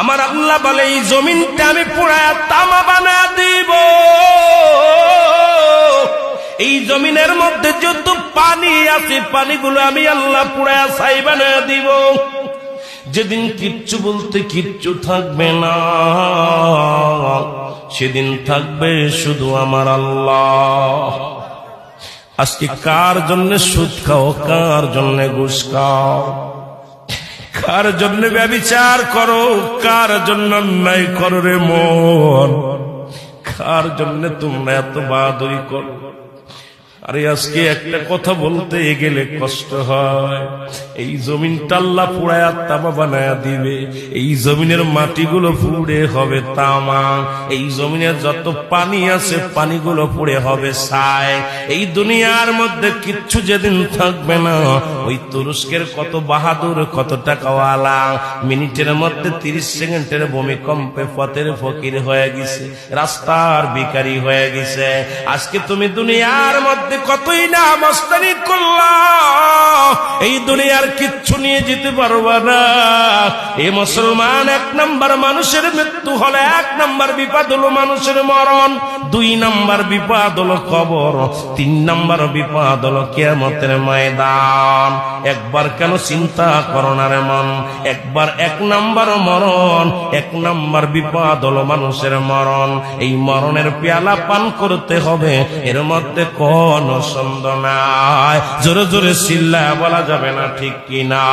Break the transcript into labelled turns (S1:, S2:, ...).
S1: আমার আল্লাহ বলে এই জমিনটা আমি পুরায়া তামা বানা দিব। এই জমিনের মধ্যে যত পানি আছে পানিগুলো আমি আল্লাহ পুরায়া ছাই বানা দিব। যেদিন কিচ্ছু বলতে কিচ্ছু থাকবে না, সেদিন থাকবে শুধু আমার আল্লাহ। আজকে কার জন্য সুদ খাও, কার জন্য ঘুষ খাও, কার জন্য ব্যভিচার করো, কার জন্য অন্যায় করো রে মন, কার জন্য তোমরা এত বাহাদুরি করো? আরে আজকে একটা কথা বলতে গেলে কষ্ট হয়। এই জমিনটা আল্লাহ পুরায়া তামা বানায়া দিবে। এই জমিনের মাটিগুলো পুড়ে হবে তামা। এই জমিনের যত পানি আছে পানিগুলো পুড়ে হবে ছাই। এই দুনিয়ার মধ্যে কিচ্ছু যেদিন থাকবে না, ওই তুরস্কের কত বাহাদুর, কত টাকাওয়ালা মিনিটের মধ্যে 30 সেকেন্ডের ভূমিকম্পে পথের ফকির হয়ে গেছে, রাস্তার ভিখারি হয়ে গেছে। আজকে তুমি দুনিয়ার মধ্যে কতই না মস্তানি করলা, এই দুনিয়ার কিচ্ছু নিয়ে যেতে পারবা না। এই মুসলমান, 1 নাম্বার মানুষের মৃত্যু হলে 1 নাম্বার বিপদ হলো মানুষের মরণ, 2 নাম্বার বিপদ হলো কবর, 3 নাম্বার বিপদ হলো কিয়ামতের ময়দান। একবার কেন চিন্তা করো না রে মন, একবার 1 নাম্বার মরণ, 1 নাম্বার বিপদ হলো মানুষের মরণ। এই মরণের পেয়ালা পান করতে হবে, এর মধ্যে কোন সন্দেহ নাই। জোরে জোরে চিল্লায়া বলা যাবে না ঠিক কিনা?